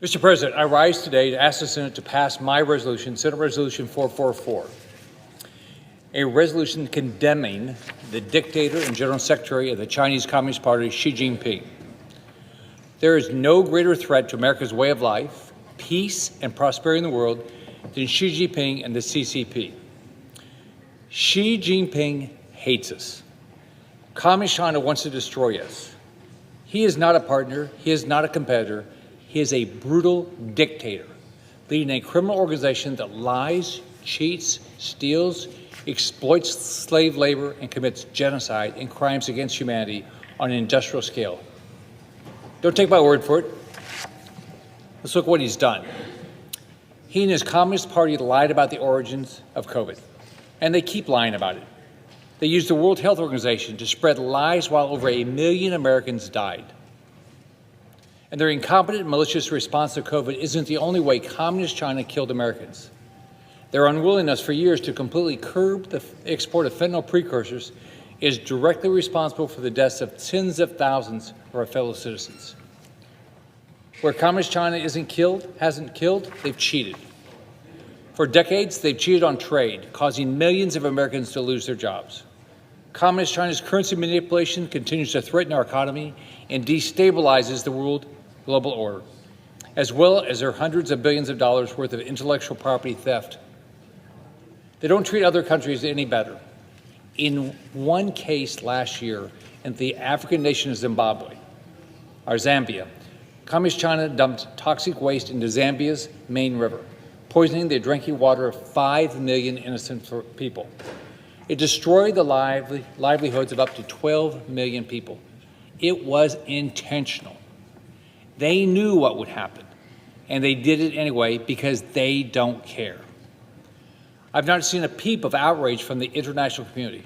Mr. President, I rise today to ask the Senate to pass my resolution, Senate Resolution 444, a resolution condemning the dictator and General Secretary of the Chinese Communist Party, Xi Jinping. There is no greater threat to America's way of life, peace, and prosperity in the world than Xi Jinping and the CCP. Xi Jinping hates us. Communist China wants to destroy us. He is not a partner. He is not a competitor. He is a brutal dictator, leading a criminal organization that lies, cheats, steals, exploits slave labor, and commits genocide and crimes against humanity on an industrial scale. Don't take my word for it. Let's look what he's done. He and his Communist Party lied about the origins of COVID, and they keep lying about it. They used the World Health Organization to spread lies while over 1 million Americans died. And their incompetent and malicious response to COVID isn't the only way Communist China killed Americans. Their unwillingness for years to completely curb the export of fentanyl precursors is directly responsible for the deaths of tens of thousands of our fellow citizens. Where Communist China hasn't killed, they've cheated. For decades, they've cheated on trade, causing millions of Americans to lose their jobs. Communist China's currency manipulation continues to threaten our economy and destabilizes the world global order, as well as their hundreds of billions of dollars worth of intellectual property theft. They don't treat other countries any better. In one case last year in the African nation of Zimbabwe, or Zambia, Communist China dumped toxic waste into Zambia's main river, poisoning the drinking water of 5 million innocent people. It destroyed the livelihoods of up to 12 million people. It was intentional. They knew what would happen, and they did it anyway because they don't care. I've not seen a peep of outrage from the international community.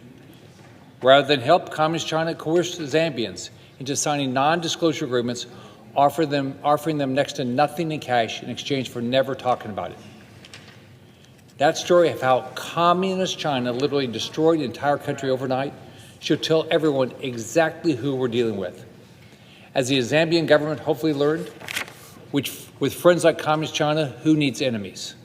Rather than help, Communist China coerced the Zambians into signing non-disclosure agreements, offering them next to nothing in cash in exchange for never talking about it. That story of how Communist China literally destroyed the entire country overnight should tell everyone exactly who we're dealing with. As the Zambian government hopefully learned, with friends like Communist China, who needs enemies?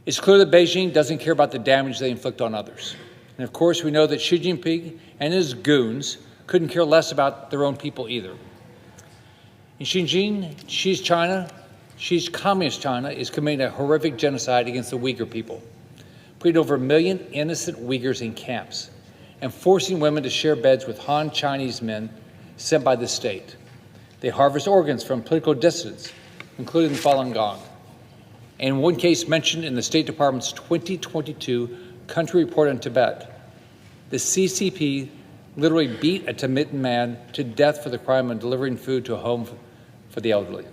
It's clear that Beijing doesn't care about the damage they inflict on others. And of course, we know that Xi Jinping and his goons couldn't care less about their own people either. In Xinjiang, Xi's Communist China is committing a horrific genocide against the Uyghur people, putting over 1 million innocent Uyghurs in camps and forcing women to share beds with Han Chinese men sent by the state. They harvest organs from political dissidents, including Falun Gong. And in one case mentioned in the State Department's 2022 country report on Tibet, the CCP literally beat a Tibetan man to death for the crime of delivering food to a home for the elderly.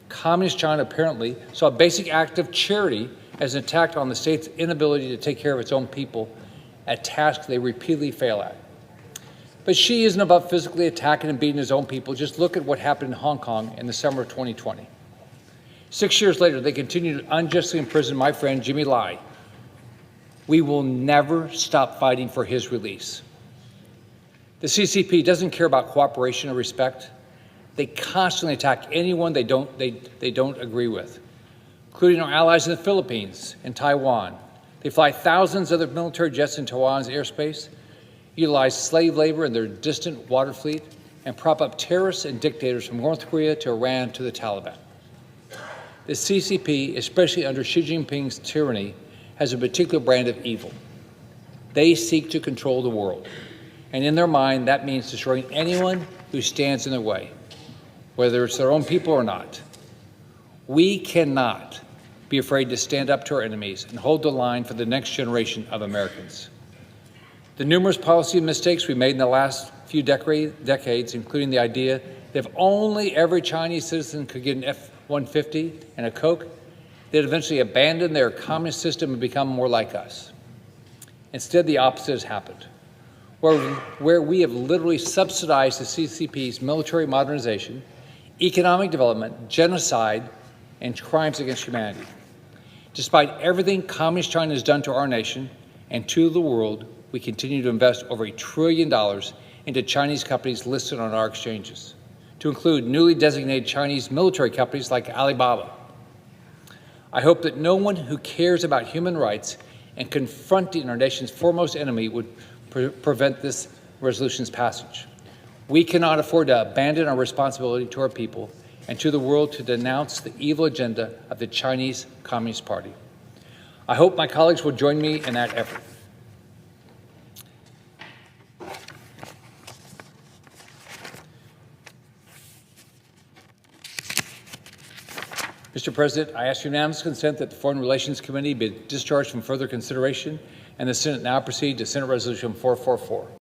Communist China apparently saw a basic act of charity as an attack on the state's inability to take care of its own people, a task they repeatedly fail at. But Xi isn't about physically attacking and beating his own people. Just look at what happened in Hong Kong in the summer of 2020. 6 years later, they continue to unjustly imprison my friend Jimmy Lai. We will never stop fighting for his release. The CCP doesn't care about cooperation or respect. They constantly attack anyone they don't agree with, including our allies in the Philippines and Taiwan. They fly thousands of their military jets in Taiwan's airspace, utilize slave labor in their distant water fleet, and prop up terrorists and dictators from North Korea to Iran to the Taliban. The CCP, especially under Xi Jinping's tyranny, has a particular brand of evil. They seek to control the world, and in their mind, that means destroying anyone who stands in their way, whether it's their own people or not. We cannot be afraid to stand up to our enemies and hold the line for the next generation of Americans. The numerous policy mistakes we made in the last few decades, including the idea that if only every Chinese citizen could get an F-150 and a Coke, they'd eventually abandon their communist system and become more like us. Instead, the opposite has happened, where we have literally subsidized the CCP's military modernization, economic development, genocide, and crimes against humanity. Despite everything Communist China has done to our nation and to the world, we continue to invest over $1 trillion into Chinese companies listed on our exchanges. to include newly designated Chinese military companies like Alibaba. I hope that no one who cares about human rights and confronting our nation's foremost enemy would prevent this resolution's passage. We cannot afford to abandon our responsibility to our people and to the world to denounce the evil agenda of the Chinese Communist Party. I hope my colleagues will join me in that effort. Mr. President, I ask unanimous consent that the Foreign Relations Committee be discharged from further consideration, and the Senate now proceed to Senate Resolution 444.